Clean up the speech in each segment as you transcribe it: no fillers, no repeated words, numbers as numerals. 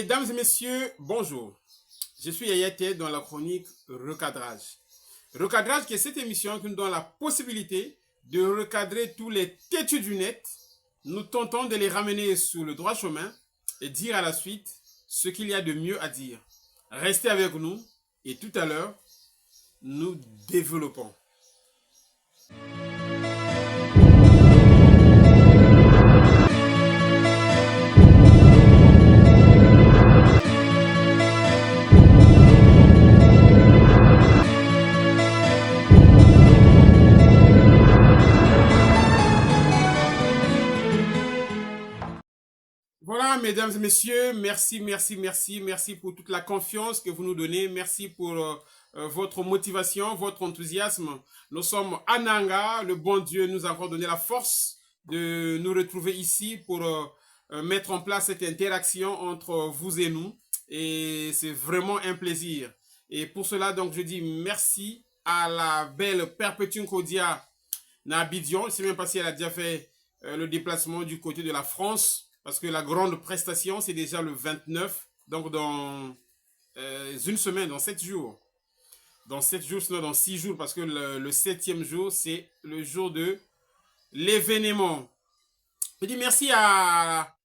Mesdames et messieurs, bonjour. Je suis Yaya Ted dans la chronique Recadrage. Recadrage qui est cette émission qui nous donne la possibilité de recadrer tous les têtus du net. Nous tentons de les ramener sur le droit chemin et dire à la suite ce qu'il y a de mieux à dire. Restez avec nous et tout à l'heure, nous développons. Voilà, mesdames et messieurs, merci pour toute la confiance que vous nous donnez. Merci pour votre motivation, votre enthousiasme. Nous sommes à Nanga. Le bon Dieu nous a encore donné la force de nous retrouver ici pour mettre en place cette interaction entre vous et nous. Et c'est vraiment un plaisir. Et pour cela, donc, je dis merci à la belle Perpétune Kodia Nabidjan. Je ne sais même pas si elle a déjà fait le déplacement du côté de la France. Parce que la grande prestation, c'est déjà le 29, donc dans une semaine, dans 7 jours. Dans 7 jours, sinon dans 6 jours, parce que le 7e jour, c'est le jour de l'événement. Je dis merci à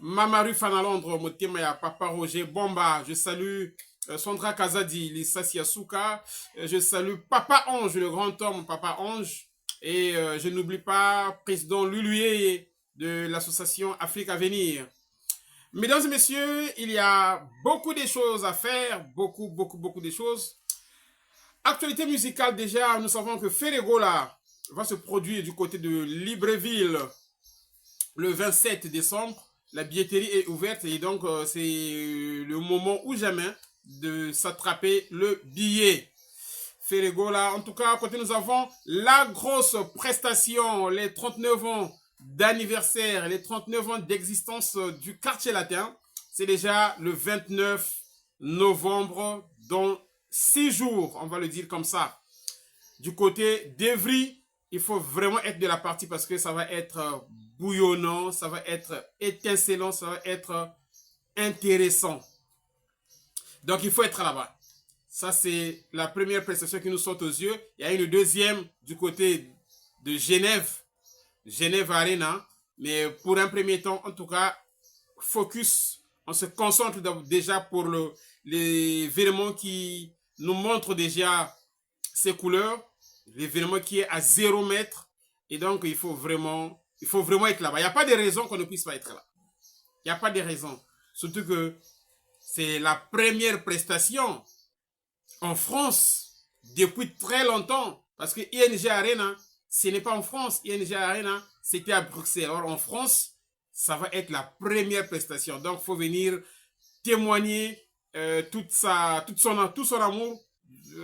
Mamaru Fanalondre, Motema et à Papa Roger Bomba. Je salue Sandra Kazadi, Lisa Siasuka. Je salue Papa Ange, le grand homme, Papa Ange. Et je n'oublie pas Président Luluye de l'association Afrique à venir. Mesdames et messieurs, il y a beaucoup de choses à faire, beaucoup de choses. Actualité musicale déjà, nous savons que Ferregola va se produire du côté de Libreville le 27 décembre. La billetterie est ouverte et donc c'est le moment ou jamais de s'attraper le billet. Ferregola, en tout cas, à côté nous avons la grosse prestation, les 39 ans d'anniversaire, les 39 ans d'existence du quartier latin. C'est déjà le 29 novembre, dans 6 jours, on va le dire comme ça. Du côté d'Evry, il faut vraiment être de la partie parce que ça va être bouillonnant, ça va être étincelant, ça va être intéressant. Donc il faut être là-bas. Ça, c'est la première prestation qui nous saute aux yeux. Il y a une deuxième du côté de Genève Arena, mais pour un premier temps, en tout cas, focus, on se concentre déjà pour l'événement qui nous montre déjà ses couleurs, l'événement qui est à 0 mètre, et donc il faut vraiment être là-bas. Il n'y a pas de raison qu'on ne puisse pas être là. Il n'y a pas de raison. Surtout que c'est la première prestation en France depuis très longtemps, parce que ING Arena, ce n'est pas en France. ING Arena, c'était à Bruxelles. Alors en France, ça va être la première prestation. Donc, il faut venir témoigner tout son amour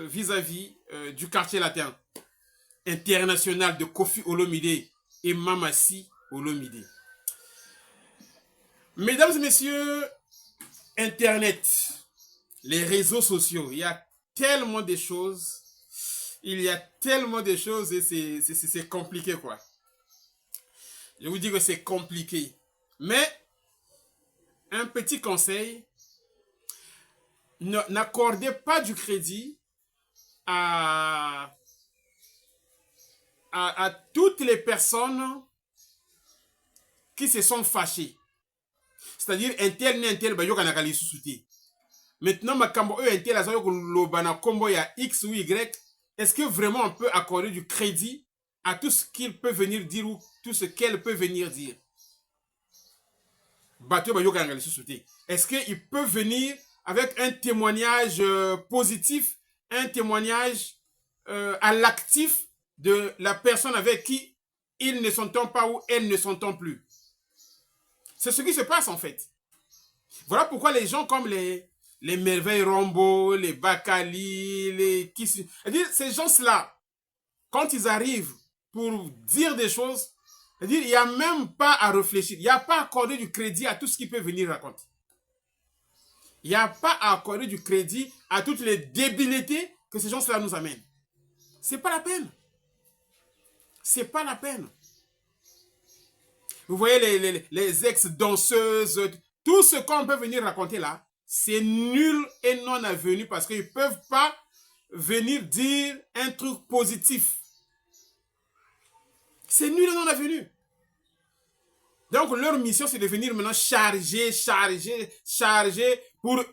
vis-à-vis du quartier latin international de Koffi Olomide et Mamassi Olomide. Mesdames et messieurs, Internet, les réseaux sociaux, il y a tellement de choses. Il y a tellement de choses et c'est compliqué, quoi. Je vous dis que c'est compliqué. Mais, un petit conseil, n'accordez pas du crédit à toutes les personnes qui se sont fâchées. C'est-à-dire, intel, bah, yoka nakali susute. Maintenant, ma kambo intel, azayo lobana kombo ya X ou Y. Est-ce que vraiment on peut accorder du crédit à tout ce qu'il peut venir dire ou tout ce qu'elle peut venir dire? Est-ce qu'il peut venir avec un témoignage positif, un témoignage à l'actif de la personne avec qui ils ne s'entendent pas ou elles ne s'entendent plus? C'est ce qui se passe en fait. Voilà pourquoi les gens comme les Merveilles Rambo, les Bakali, les Kissi, c'est-à-dire ces gens-là, quand ils arrivent pour dire des choses, c'est-à-dire il n'y a même pas à réfléchir, il n'y a pas à accorder du crédit à tout ce qu'ils peuvent venir raconter. Il n'y a pas à accorder du crédit à toutes les débilités que ces gens-là nous amènent. C'est pas la peine. C'est pas la peine. Vous voyez les ex-danseuses, tout ce qu'on peut venir raconter là, c'est nul et non avenu parce qu'ils ne peuvent pas venir dire un truc positif. C'est nul et non avenu. Donc, leur mission, c'est de venir maintenant charger pour eux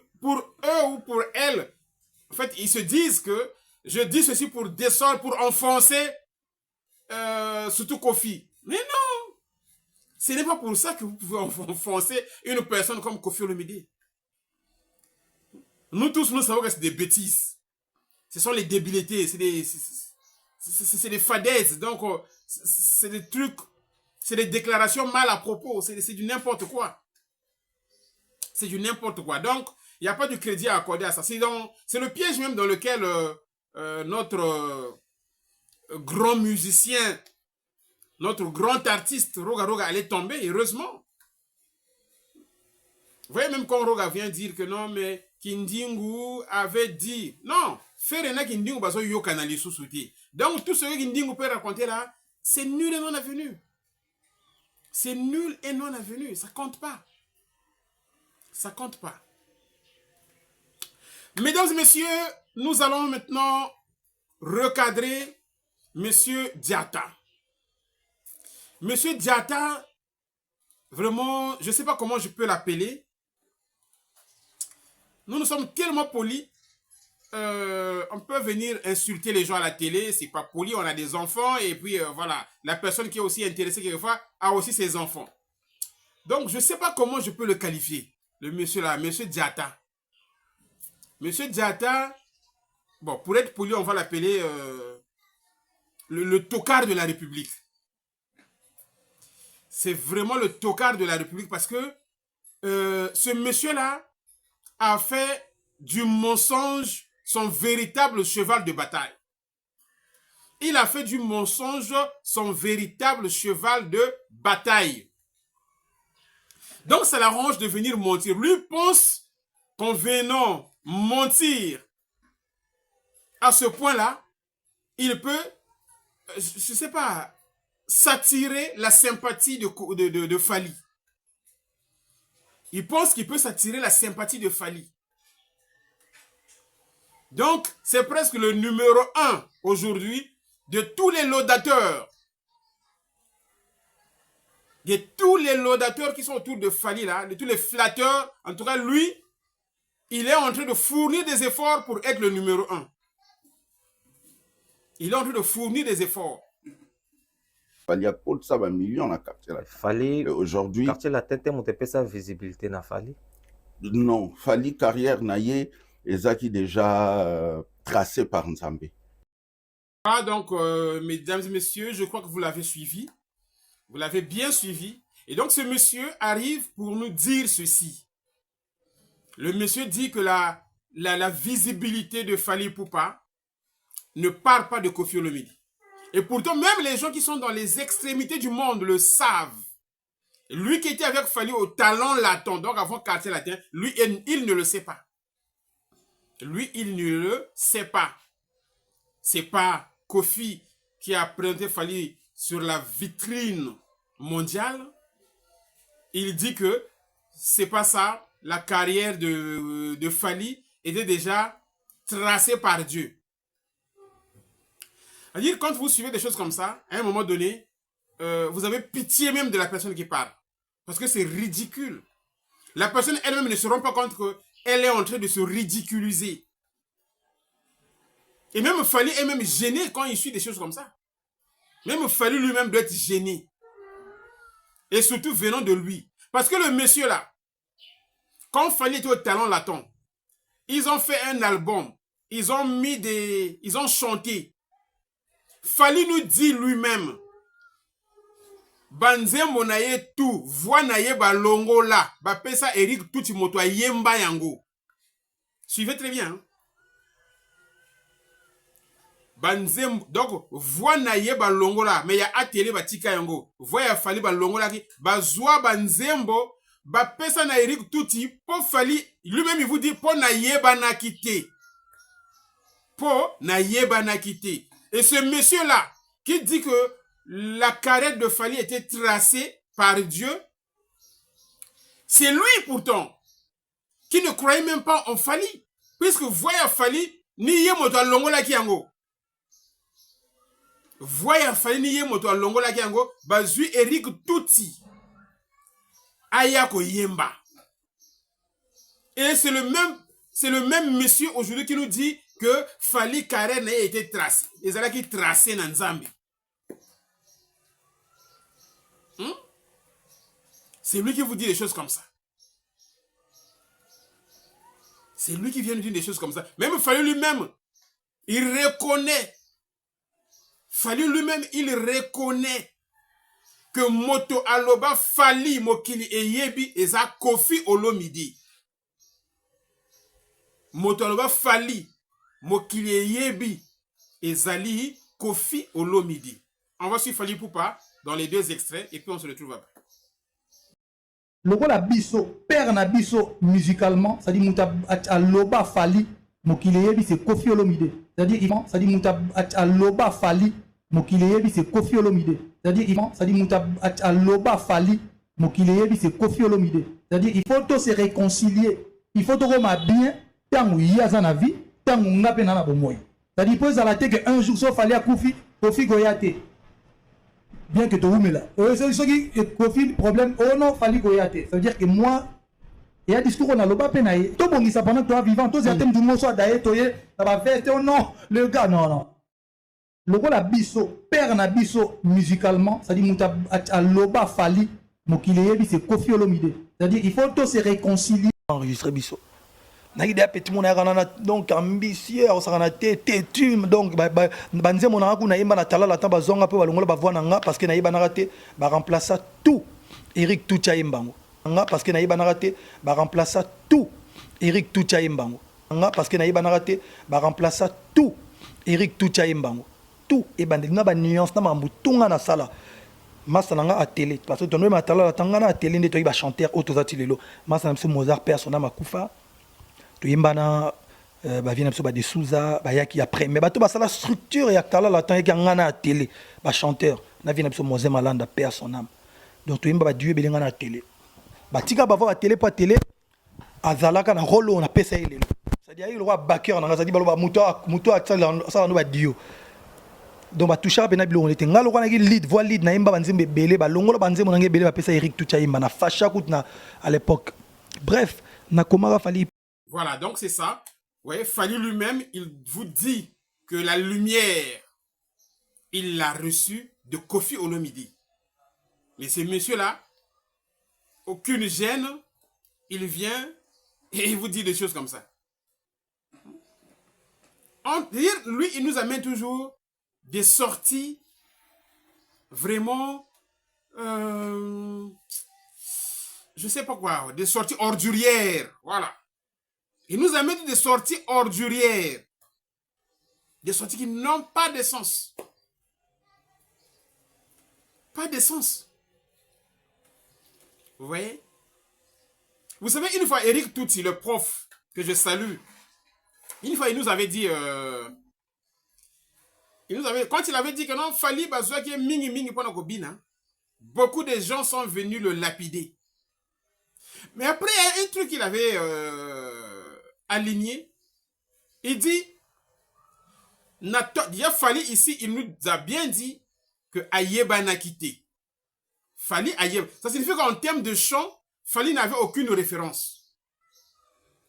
ou pour elles. En fait, ils se disent que je dis ceci pour descendre, pour enfoncer surtout Kofi. Mais non! Ce n'est pas pour ça que vous pouvez enfoncer une personne comme Kofi Olomide. Nous tous, nous savons que c'est des bêtises. Ce sont les débilités, c'est des fadaises. Donc, c'est des trucs, c'est des déclarations mal à propos. C'est du n'importe quoi. C'est du n'importe quoi. Donc, il n'y a pas de crédit à accorder à ça. C'est le piège même dans lequel notre grand musicien, notre grand artiste Roga Roga allait tomber, heureusement. Vous voyez, même quand Roga vient dire que non, mais Kindingu avait dit, non, Ferena Kindingu baso yo kanali sous-souti. Donc, tout ce que Kindingu peut raconter là, c'est nul et non avenu. C'est nul et non avenu. Ça compte pas. Ça compte pas. Mesdames et messieurs, nous allons maintenant recadrer Monsieur Diatta. Monsieur Diatta, vraiment, je ne sais pas comment je peux l'appeler. Nous sommes tellement polis. On peut venir insulter les gens à la télé, c'est pas poli, on a des enfants et puis voilà, la personne qui est aussi intéressée quelquefois a aussi ses enfants. Donc je ne sais pas comment je peux le qualifier, le monsieur là, monsieur Diatta. Monsieur Diatta, bon, pour être poli, on va l'appeler le tocard de la République. C'est vraiment le tocard de la République parce que ce monsieur-là a fait du mensonge son véritable cheval de bataille. Il a fait du mensonge son véritable cheval de bataille. Donc, ça l'arrange de venir mentir. Lui pense qu'en venant mentir à ce point-là, il peut, je ne sais pas, s'attirer la sympathie de Fally. Il pense qu'il peut s'attirer la sympathie de Fally. Donc, c'est presque le numéro 1 aujourd'hui de tous les laudateurs. De tous les laudateurs qui sont autour de Fally, là, de tous les flatteurs. En tout cas, lui, il est en train de fournir des efforts pour être le numéro 1. Il est en train de fournir des efforts. Fally a pour ça un million à quartier la Fally aujourd'hui quartier la tête monte pas sa visibilité na Fally. Non, Fally carrière naïe ezaki déjà tracé par Nzambe. Ah, donc, mesdames et messieurs, je crois que vous l'avez suivi. Vous l'avez bien suivi. Et donc, ce monsieur arrive pour nous dire ceci. Le monsieur dit que la visibilité de Fally Ipupa ne part pas de Kofi Olomide. Et pourtant, même les gens qui sont dans les extrémités du monde le savent. Lui qui était avec Fally au talent latin, donc avant quartier latin, lui, il ne le sait pas. Lui, il ne le sait pas. C'est pas Kofi qui a présenté Fally sur la vitrine mondiale. Il dit que c'est pas ça. La carrière de Fally était déjà tracée par Dieu. C'est-à-dire, quand vous suivez des choses comme ça, à un moment donné, vous avez pitié même de la personne qui parle. Parce que c'est ridicule. La personne elle-même ne se rend pas compte qu'elle est en train de se ridiculiser. Et même Fally est même gêné quand il suit des choses comme ça. Même Fally lui-même doit être gêné. Et surtout venant de lui. Parce que le monsieur là, quand Fally était au talent latin, ils ont fait un album. Ils ont chanté. Fally nous dit lui-même, Banzembo na ye tout, voix na ye ba longo la, ba pesa Eric tout moto yemba yango. Suivez très bien. Hein? Banzembo, donc, voix na ye ba longo la, mais ya atelier ba tika yango. Voix ya Fally ba longo la ki, ba zoa banzembo, ba pesa na Eric touti, po Fally, lui-même il vous dit, po na ye ba na kite. Po na ye ba na kite. Et ce monsieur-là, qui dit que la carrière de Fally était tracée par Dieu, C'est lui pourtant qui ne croyait même pas en Fali. Puisque voyez Fali, ni ye moto longola kiango. Voyez Fali ni ye moto longola kiango, bazui Eric Touti. Ayako Yemba. Et c'est le même monsieur aujourd'hui qui nous dit que Fali Karen a été tracé. Et c'est là qui tracé dans Zambie. C'est lui qui vous dit des choses comme ça. C'est lui qui vient nous dire des choses comme ça. Même Fali lui-même, il reconnaît. Fali lui-même, il reconnaît que Moto Aloba Fali Mokili Eyebi eza Kofi Olomide. Moto Aloba Fali Mokili Eyebi ezali Kofi Olomide. On va suivre Fali Poupa dans les deux extraits et puis on se retrouve après. Lokola biso, père na biso musicalement, ça dit Mouta Aloba Fali Mokili Eyebi c'est Kofi Olomide. C'est-à-dire Mouta Aloba Fali Mokili Eyebi c'est Kofi Olomide. C'est-à-dire Mouta Aloba Fali Mokili Eyebi c'est Kofi Olomide. C'est-à-dire il faut tous se réconcilier. Il faut tout roma bien tant yaza na vie, tant ngape na bomoy. C'est-à-dire il faut zalater que un jour so fallait à Kofi Goyate. Bien que tu oumes là. C'est ce qui Kofi problème oh non Fali Goyate. Ça veut dire que moi il y a un discours on a loba penaye. Tout bon ça pendant que tu es vivant, tous les thèmes du mot soit d'ailleurs toye, ça va faire oh non, le gars non. Lokola biso, père na biso musicalement, ça dit Mouta Aloba Fali Mokili Eyebi c'est Kofi Olomide. C'est-à-dire il faut tous se réconcilier. Enregistrer biso. Na idée petit mon na donc ambitieux, ça na têtu donc banze mon na ku na yemba na tala la tamba zonga pe balongola ba voix nanga parce que na yeba na raté ba remplacer tout Eric Toucha Yembango. Nga parce que na yeba na raté ba remplacer tout Eric Toucha Yembango. Nga parce que na yeba na raté ba remplacer tout Eric Toucha Yembango. Tout et bandeli na ba nuance na mambutunga na sala masa nanga à télé parce que tonwe matala la tangana à télé ndeto ba chanteur autozati lelo masa na biso Mozart persona makufa to yimbana ba vient biso ba de Souza ba yaki après mais bato ba sala structure ya tala la tanga ngana à télé ba chanteur na vient biso Mozart Malanda persona donc to yimba ba dieu belinga na télé ba tika ba voir à télé pas télé azalaka na rolo on a pesa lelo c'est-à-dire il roi backer na ngazadi baloba muto a sala no ba dio donc ba toucha pena bilo on était ngalo kana ki lead voix lead na imba banzembe belé ba longola banzembe na ngebele ba pesa Eric Toucha imba na facha kutna à l'époque bref na komara Fali. Voilà, donc c'est ça. Vous voyez, Fali lui-même, il vous dit que la lumière, il l'a reçue de Kofi Olomide. Mais ce monsieur-là, aucune gêne, il vient et il vous dit des choses comme ça. Lui, il nous amène toujours des sorties vraiment, je sais pas quoi, des sorties ordurières, voilà. Il nous amène des sorties ordurières, des sorties qui n'ont pas de sens. Pas de sens. Vous voyez? Vous savez, une fois, Eric Touti, le prof, que je salue, une fois, il nous avait dit... quand il avait dit que non, Fali Bazouak est mingi mingi pour notre bina, beaucoup de gens sont venus le lapider. Mais après, il y a un truc qu'il avait aligné. Il dit, il y a Fali ici, il nous a bien dit que Ayeba n'a quitté. Fali Ayeba. Ça signifie qu'en termes de chant, Fali n'avait aucune référence.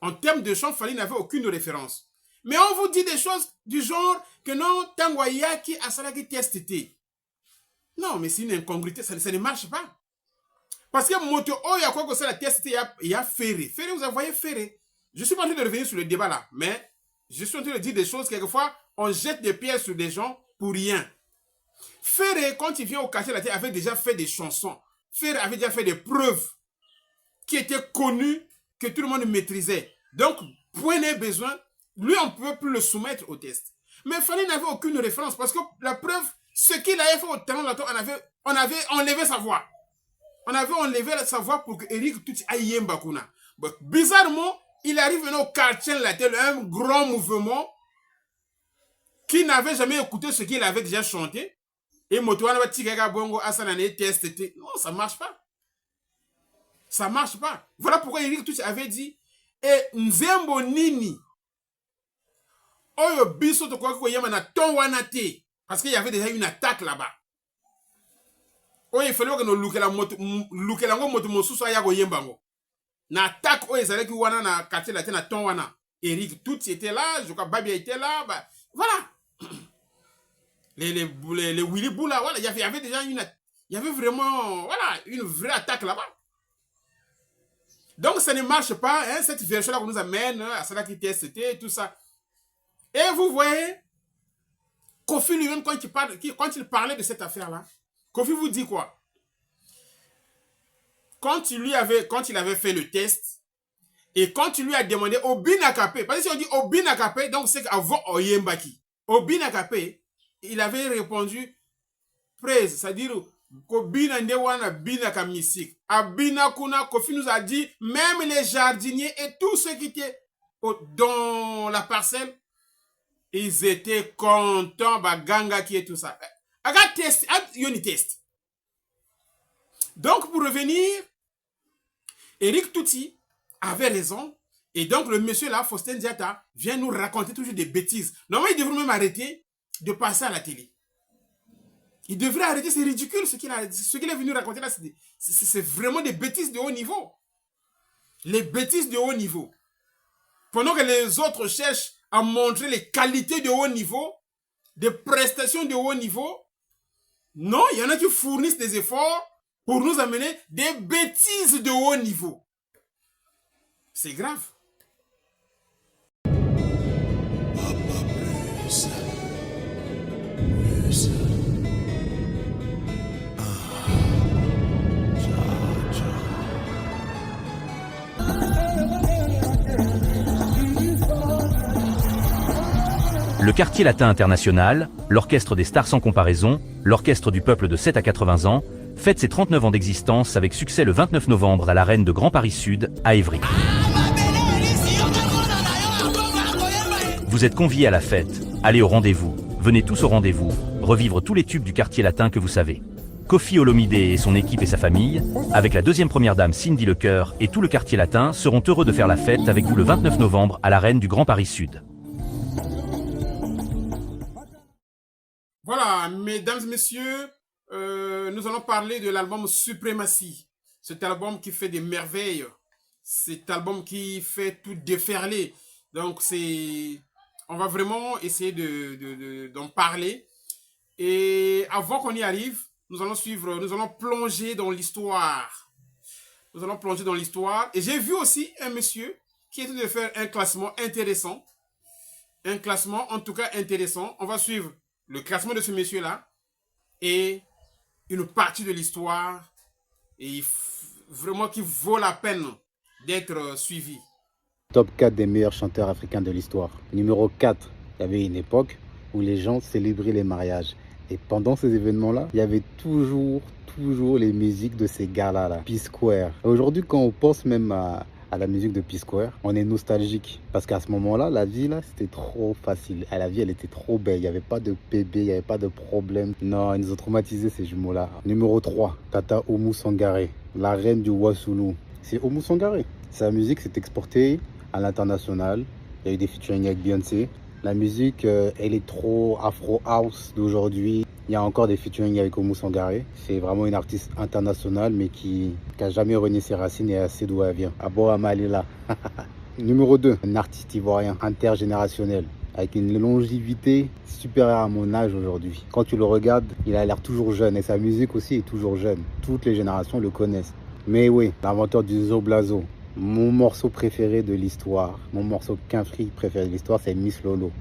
En termes de chant, Fali n'avait aucune référence. Mais on vous dit des choses du genre que non, Tangoyaki Asalaki TSTT. Non, mais c'est une incongruité, ça ne marche pas. Parce que Moto Oya quoi que c'est la TSTT, il y a Ferré. Ferré, vous voyez Ferré. Je suis pas en train de revenir sur le débat là, mais je suis en train de dire des choses, quelquefois, on jette des pierres sur des gens pour rien. Ferré, quand il vient au quartier, il avait déjà fait des chansons. Ferré avait déjà fait des preuves qui étaient connues, que tout le monde maîtrisait. Donc, point n'est besoin. Lui, on ne pouvait plus le soumettre au test. Mais Fali n'avait aucune référence parce que la preuve, ce qu'il avait fait au talent, on avait enlevé sa voix. On avait enlevé sa voix pour que Eric Touti aille Mbakuna. Bizarrement, il arrive au quartier latin, un grand mouvement qui n'avait jamais écouté ce qu'il avait déjà chanté. Et Motoana Tigaka Bongo Asanane TSTT. Non, ça ne marche pas. Ça ne marche pas. Voilà pourquoi Eric Tuti avait dit, et Nzembo Nini, Oyo biso to kwa koyema na ton wana te. Parce qu'il y avait déjà une attaque là-bas. Oyo il fallait que nous lukela moto mosusu ya koyemba ngo. Na attaque oyo ezalaki wana na quartier la te na ton wana. Eric Tuti était là, je crois Babi était là, bah, voilà. Les Willy Boula, voilà, il y avait déjà il y avait vraiment, voilà, une vraie attaque là-bas. Donc ça ne marche pas, hein, cette version-là qu'on nous amène, à cela qui TST, tout ça. Et vous voyez, Kofi lui-même, quand il parlait de cette affaire-là, Kofi vous dit quoi? Quand il avait fait le test, et quand il lui a demandé Obinakape, parce que si on dit Obinakape, donc c'est qu'avant Oyembaki. Obinakape, il avait répondu praise, c'est-à-dire Kobina Ndewana Binaka Misik. Abina Kuna, Kofi nous a dit, même les jardiniers et tous ceux qui étaient dans la parcelle, ils étaient contents, Baganga qui est tout ça. Aga test, yoni test. Donc pour revenir, Eric Tuti avait raison. Et donc le monsieur là, Faustin Diatta, vient nous raconter toujours des bêtises. Normalement, il devrait même arrêter de passer à la télé. Il devrait arrêter, c'est ridicule ce qu'il est venu raconter là. C'est vraiment des bêtises de haut niveau. Les bêtises de haut niveau. Pendant que les autres cherchent à montrer les qualités de haut niveau, des prestations de haut niveau, non, il y en a qui fournissent des efforts pour nous amener des bêtises de haut niveau. C'est grave. Le Quartier Latin International, l'orchestre des stars sans comparaison, l'orchestre du peuple de 7 à 80 ans, fête ses 39 ans d'existence avec succès le 29 novembre à l'arène de Grand Paris Sud, à Évry. Vous êtes conviés à la fête, allez au rendez-vous, venez tous au rendez-vous, revivre tous les tubes du Quartier Latin que vous savez. Kofi Olomide et son équipe et sa famille, avec la deuxième première dame Cindy Lecoeur et tout le Quartier Latin, seront heureux de faire la fête avec vous le 29 novembre à l'arène du Grand Paris Sud. Voilà, mesdames et messieurs, nous allons parler de l'album Supremacy. Cet album qui fait des merveilles. Cet album qui fait tout déferler. Donc, on va vraiment essayer d'en parler. Et avant qu'on y arrive, nous allons plonger dans l'histoire. Nous allons plonger dans l'histoire. Et j'ai vu aussi un monsieur qui est en train de faire un classement intéressant. Un classement, en tout cas, intéressant. On va suivre le classement de ce monsieur-là et une partie de l'histoire et vraiment qui vaut la peine d'être suivi. Top 4 des meilleurs chanteurs africains de l'histoire. Numéro 4, il y avait une époque où les gens célébraient les mariages. Et pendant ces événements-là, il y avait toujours les musiques de ces gars-là. P-Square. Aujourd'hui, quand on pense même à la musique de P-Square, on est nostalgique. Parce qu'à ce moment-là, la vie, là, c'était trop facile. La vie, elle était trop belle. Il n'y avait pas de bébé, il n'y avait pas de problème. Non, ils nous ont traumatisé ces jumeaux-là. Numéro 3, Tata Oumou Sangaré, la reine du Wassoulou. C'est Oumou Sangaré. Sa musique s'est exportée à l'international. Il y a eu des featuring avec Beyoncé. La musique électro, afro house d'aujourd'hui. Il y a encore des featuring avec Oumou Sangaré. C'est vraiment une artiste internationale, mais qui n'a jamais renié ses racines et assez d'où elle vient. Abo Amalila. Numéro 2, un artiste ivoirien intergénérationnel, avec une longévité supérieure à mon âge aujourd'hui. Quand tu le regardes, il a l'air toujours jeune et sa musique aussi est toujours jeune. Toutes les générations le connaissent. Mais oui, l'inventeur du Zoblazo. Mon morceau préféré de l'histoire, mon morceau Quinfri préféré de l'histoire, c'est Miss Lolo.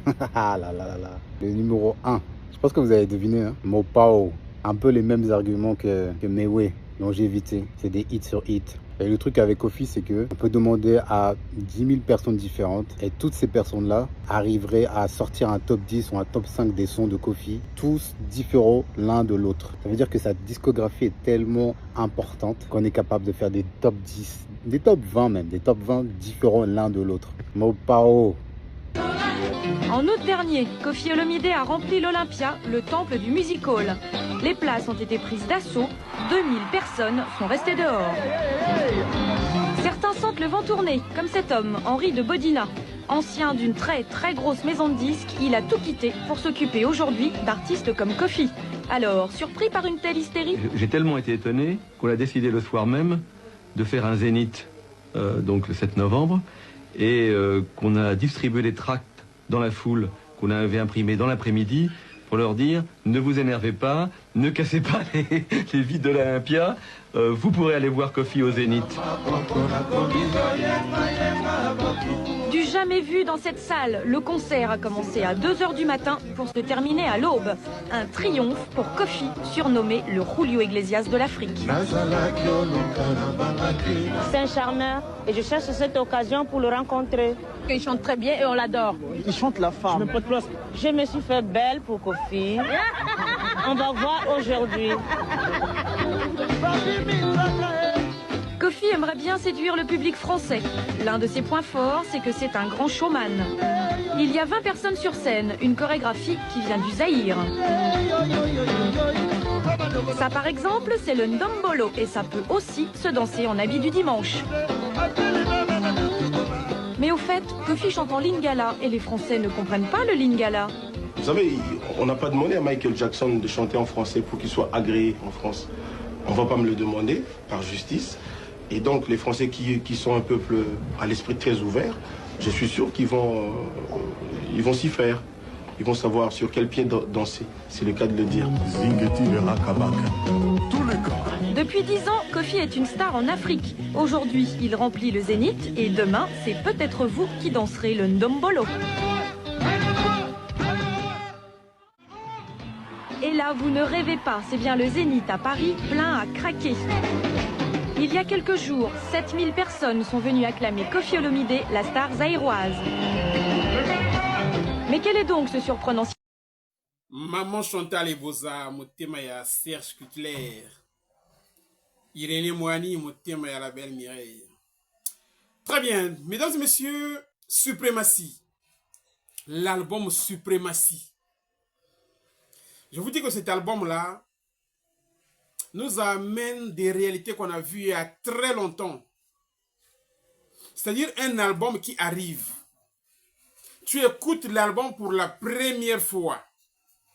Le numéro 1, je pense que vous avez deviné, hein? Mopao. Un peu les mêmes arguments que Mewe, longévité. C'est des hits sur hits. Et le truc avec Kofi, c'est qu'on peut demander à 10 000 personnes différentes et toutes ces personnes-là arriveraient à sortir un top 10 ou un top 5 des sons de Kofi, tous différents l'un de l'autre. Ça veut dire que sa discographie est tellement importante qu'on est capable de faire des top 10, des top 20 même, des top 20 différents l'un de l'autre. Mopao. En août dernier, Koffi Olomidé a rempli l'Olympia, le temple du music hall. Les places ont été prises d'assaut, 2000 personnes sont restées dehors. Certains sentent le vent tourner, comme cet homme, Henri de Bodina. Ancien d'une très grosse maison de disques, il a tout quitté pour s'occuper aujourd'hui d'artistes comme Koffi. Alors, surpris par une telle hystérie? J'ai tellement été étonné qu'on a décidé le soir même de faire un zénith, donc le 7 novembre, et qu'on a distribué les tracts dans la foule qu'on avait imprimés dans l'après-midi pour leur dire ne vous énervez pas, ne cassez pas les vides de l'Olympia, vous pourrez aller voir Koffi au Zénith. Du jamais vu dans cette salle, le concert a commencé à 2 h du matin pour se terminer à l'aube. Un triomphe pour Koffi, surnommé le Julio Iglesias de l'Afrique. C'est un charmeur et je cherche cette occasion pour le rencontrer. Il chante très bien et on l'adore. Il chante la femme. Je me suis fait belle pour Koffi. On va voir aujourd'hui. Koffi aimerait bien séduire le public français. L'un de ses points forts, c'est que c'est un grand showman. Il y a 20 personnes sur scène, une chorégraphie qui vient du Zaïre. Ça, par exemple, c'est le Ndombolo et ça peut aussi se danser en habit du dimanche. Mais au fait, Koffi chante en lingala et les Français ne comprennent pas le lingala. Vous savez, on n'a pas demandé à Michael Jackson de chanter en français pour qu'il soit agréé en France. On ne va pas me le demander par justice. Et donc les Français qui sont un peuple à l'esprit très ouvert, je suis sûr qu'ils vont s'y faire. Ils vont savoir sur quel pied danser, c'est le cas de le dire. Depuis 10 ans, Koffi est une star en Afrique. Aujourd'hui, il remplit le Zénith et demain, c'est peut-être vous qui danserez le Ndombolo. Et là, vous ne rêvez pas, c'est bien le Zénith à Paris, plein à craquer. Il y a quelques jours, 7000 personnes sont venues acclamer Koffi Olomidé, la star zaïroise. Mais quel est donc ce surprenant... Maman Chantal et Boza, motema ya Serge Cutler. Irénée Moani, motema ya la belle Mireille. Très bien, mesdames et messieurs, Suprématie. L'album Suprématie. Je vous dis que cet album-là nous amène des réalités qu'on a vues il y a très longtemps. C'est-à-dire un album qui arrive. Tu écoutes l'album pour la première fois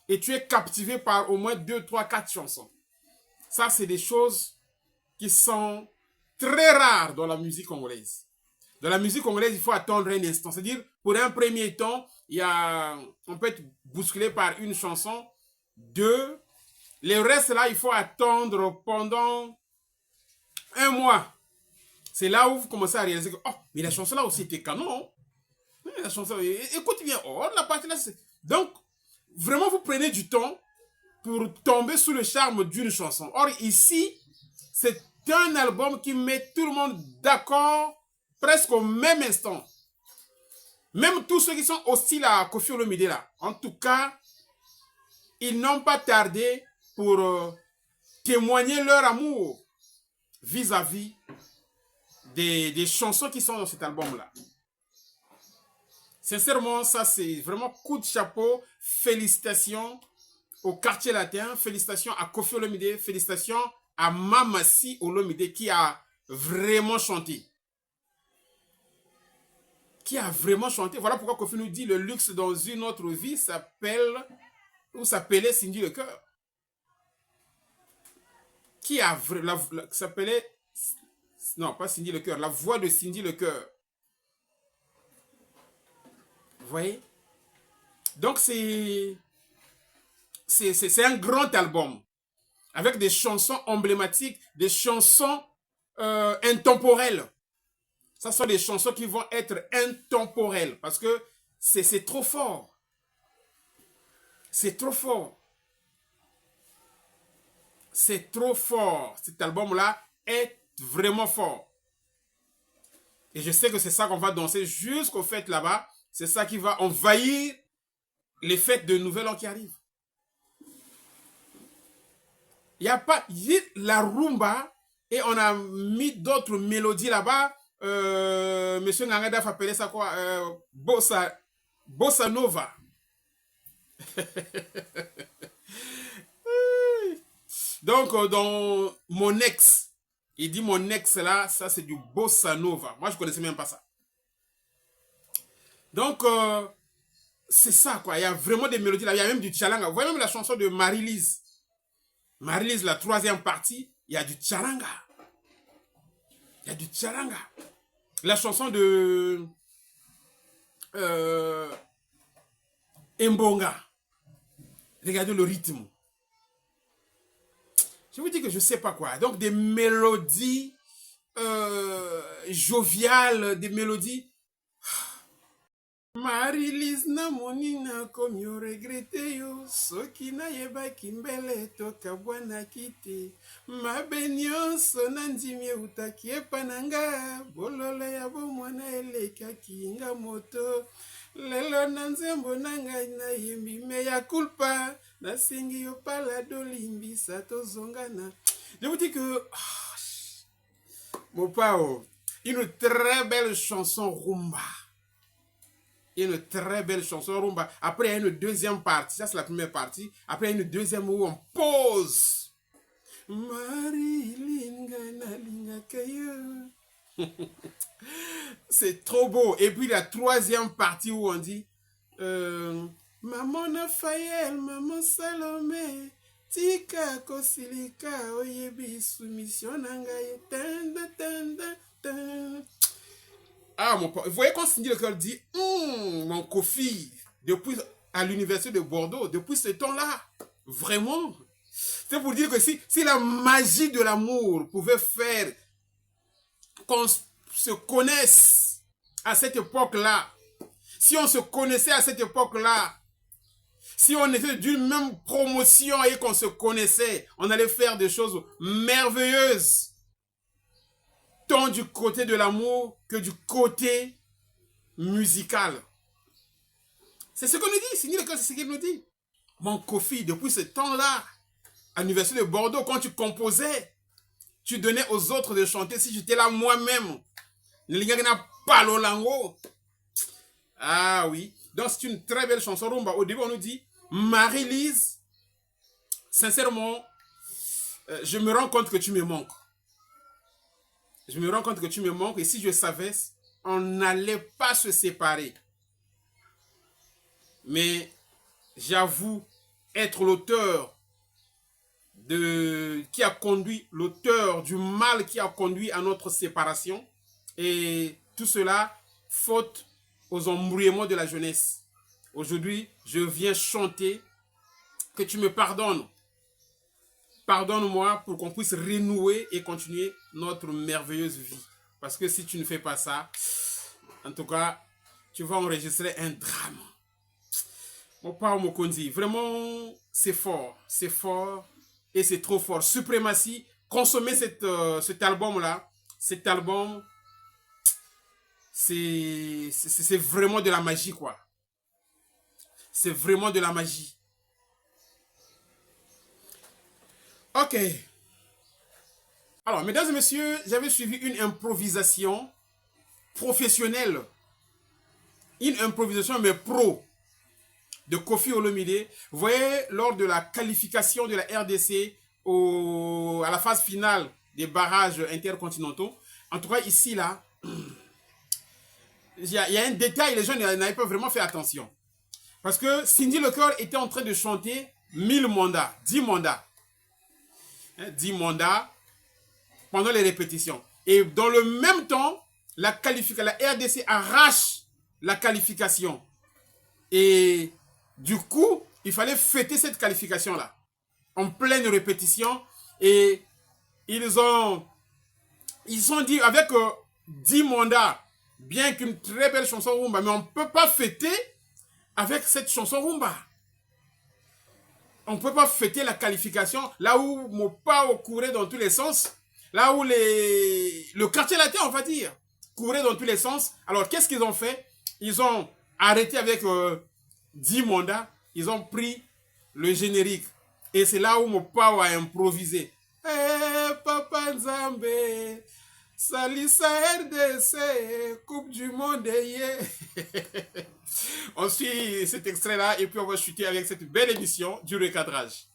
et tu es captivé par au moins 2, 3, 4 chansons. Ça, c'est des choses qui sont très rares dans la musique congolaise. Dans la musique congolaise, il faut attendre un instant. C'est-à-dire, pour un premier temps, on peut être bousculé par une chanson, 2. Le reste, là, il faut attendre pendant 1 mois. C'est là où vous commencez à réaliser que, oh, mais la chanson là aussi était canon. La chanson, écoute bien, oh, la partie là, c'est... Donc, vraiment, vous prenez du temps pour tomber sous le charme d'une chanson. Or, ici, c'est un album qui met tout le monde d'accord presque au même instant. Même tous ceux qui sont hostiles à Koffi Olomidé là. En tout cas, ils n'ont pas tardé pour témoigner leur amour vis-à-vis des chansons qui sont dans cet album-là. Sincèrement, ça c'est vraiment coup de chapeau. Félicitations au quartier latin, félicitations à Koffi Olomidé, félicitations à Mamassi Olomidé qui a vraiment chanté. Qui a vraiment chanté. Voilà pourquoi Koffi nous dit le luxe dans une autre vie s'appelait Cindy le cœur. Qui a s'appelait, non pas Cindy le cœur, la voix de Cindy le cœur. Vous voyez? Donc c'est un grand album avec des chansons emblématiques, des chansons intemporelles. Ça sont des chansons qui vont être intemporelles parce que c'est trop fort. C'est trop fort. C'est trop fort. Cet album-là est vraiment fort. Et je sais que c'est ça qu'on va danser jusqu'aux fêtes là-bas. C'est ça qui va envahir les fêtes de Nouvel An qui arrivent. Il y a pas... la rumba et on a mis d'autres mélodies là-bas. Monsieur Ngangadaf appelait ça quoi? Bossa Bossa Nova. Donc, dans mon ex, il dit mon ex là, ça c'est du Bossa Nova. Moi, je ne connaissais même pas ça. Donc, c'est ça quoi. Il y a vraiment des mélodies là. Il y a même du tchalanga. Vous voyez même la chanson de Marie-Lise. Marie-Lise, la troisième partie, il y a du tchalanga. Il y a du tchalanga. La chanson de Mbonga. Regardez le rythme. Je vous dis que je ne sais pas quoi. Donc des mélodies joviales, des mélodies. Marie-Lise na monina comme yo regrette yo soki na yeba kimbele toka bwana kiti mabenyo sonandimi utaki epananga bololo ya bomwana eleka kinga moto lelo na nzembo nanga na yembi me ya kulpa na singi yo palado limbisa tozongana. Je vous dis que mon pao, une très belle chanson rumba. Une très belle chanson rumba. Après, il y a une deuxième partie. Ça, c'est la première partie. Après, il y a une deuxième où on pause. C'est trop beau. Et puis, la troisième partie où on dit Maman Nafael, Maman Salomé, Tika Kosilika, Oyebi, Soumission Nangaye, Tanda, Tanda, Tanda. Ah, mon père, vous voyez quand Cindy Leclerc dit mon Kofi, depuis à l'université de Bordeaux, depuis ce temps-là, vraiment, c'est pour dire que si la magie de l'amour pouvait faire qu'on se connaisse à cette époque-là, si on se connaissait à cette époque-là, si on était d'une même promotion et qu'on se connaissait, on allait faire des choses merveilleuses. Tant du côté de l'amour que du côté musical. C'est ce qu'on nous dit, c'est ce qu'il nous dit. Mon Kofi, depuis ce temps-là, à l'université de Bordeaux, quand tu composais, tu donnais aux autres de chanter. Si j'étais là moi-même, ah oui, donc c'est une très belle chanson rumba. Au début, on nous dit, Marie-Lise, sincèrement, je me rends compte que tu me manques. Je me rends compte que tu me manques et si je savais, on n'allait pas se séparer. Mais j'avoue être l'auteur qui a conduit, l'auteur du mal qui a conduit à notre séparation. Et tout cela, faute aux embrouillements de la jeunesse. Aujourd'hui, je viens chanter que tu me pardonnes. Pardonne-moi pour qu'on puisse renouer et continuer notre merveilleuse vie. Parce que si tu ne fais pas ça, en tout cas, tu vas enregistrer un drame. Mon père Mokondi, vraiment, c'est fort et c'est trop fort. Suprématie, consommez cet album-là. Cet album, c'est vraiment de la magie, quoi. C'est vraiment de la magie. Ok. Alors, mesdames et messieurs, j'avais suivi une improvisation professionnelle. Une improvisation, mais pro, de Koffi Olomide. Vous voyez, lors de la qualification de la RDC à la phase finale des barrages intercontinentaux, en tout cas ici, là, il y a un détail, les gens n'avaient pas vraiment fait attention. Parce que Cindy Leclerc était en train de chanter 1000 mandats, 10 mandats. 10 mandats pendant les répétitions. Et dans le même temps, la RDC arrache la qualification. Et du coup, il fallait fêter cette qualification-là. En pleine répétition. Et ils ont dit avec 10 mandats, bien qu'une très belle chanson rumba, mais on ne peut pas fêter avec cette chanson rumba. On ne peut pas fêter la qualification là où Mopao courait dans tous les sens, là où le quartier latin, on va dire, courait dans tous les sens. Alors, qu'est-ce qu'ils ont fait? Ils ont arrêté avec 10 mandats, ils ont pris le générique. Et c'est là où Mopao a improvisé. Hey, Papa Nzambe, Salissa RDC, Coupe du Monde, yeah. On suit cet extrait-là et puis on va chuter avec cette belle émission du recadrage.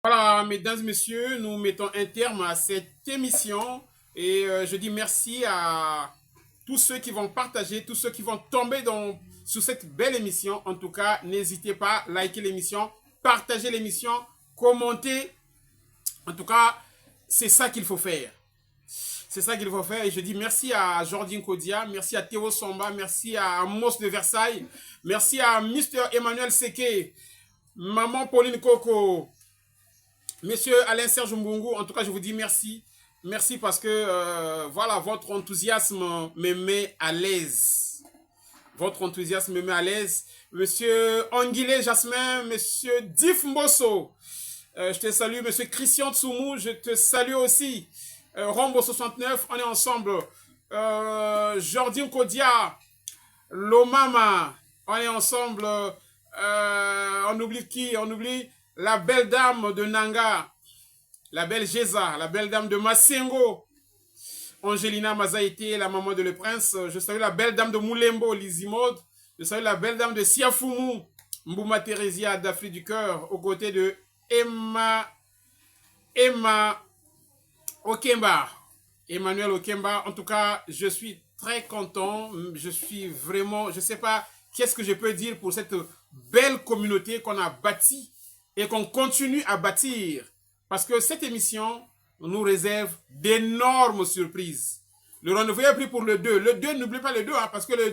Voilà, mesdames et messieurs, nous mettons un terme à cette émission et je dis merci à tous ceux qui vont partager, tous ceux qui vont tomber sur cette belle émission. En tout cas, n'hésitez pas à liker l'émission, partager l'émission, commenter. En tout cas, c'est ça qu'il faut faire. C'est ça qu'il faut faire et je dis merci à Jordi Kodia, merci à Théo Somba, merci à Amos de Versailles, merci à Mr. Emmanuel Seke, Maman Pauline Coco, Monsieur Alain Serge Mbungu. En tout cas, je vous dis merci. Merci parce que, voilà, votre enthousiasme me met à l'aise. Votre enthousiasme me met à l'aise. Monsieur Anguilé Jasmin, Monsieur Dif Mbosso, je te salue. Monsieur Christian Tsoumou, je te salue aussi. Rombo 69, on est ensemble. Jordi Kodia, Lomama, on est ensemble. On oublie qui? On oublie la belle dame de Nanga, la belle Géza, la belle dame de Masengo, Angelina Mazaïté, la maman de Le Prince. Je salue la belle dame de Moulembo, Lizimode. Je salue la belle dame de Siafoumou, Mbouma Thérésia d'Afrique du Cœur, aux côtés de Emma Okemba, Emmanuel Okemba. En tout cas, je suis très content. Je suis vraiment, je sais pas qu'est-ce que je peux dire pour cette belle communauté qu'on a bâtie et qu'on continue à bâtir. Parce que cette émission nous réserve d'énormes surprises. Le rendez-vous est pris pour le 2. Le 2, n'oubliez pas le 2, hein, parce que le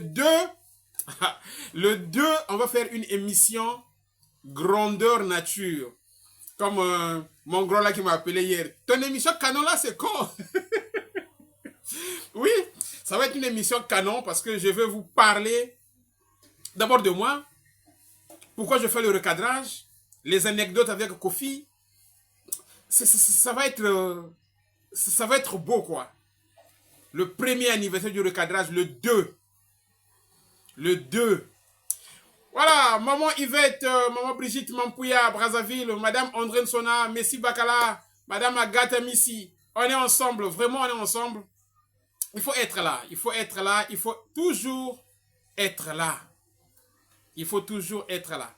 2, on va faire une émission grandeur nature. Comme mon grand là qui m'a appelé hier. Ton émission canon là, c'est con. Oui, ça va être une émission canon parce que je vais vous parler d'abord de moi. Pourquoi je fais le recadrage, les anecdotes avec Kofi. Ça va être beau, quoi. Le premier anniversaire du recadrage, le 2. Le 2. Voilà, maman Yvette, maman Brigitte Mampouya, Brazzaville, madame André Sona, Messi Bakala, madame Agatha Missi. On est ensemble, vraiment on est ensemble. Il faut être là, il faut être là, il faut toujours être là. Il faut toujours être là.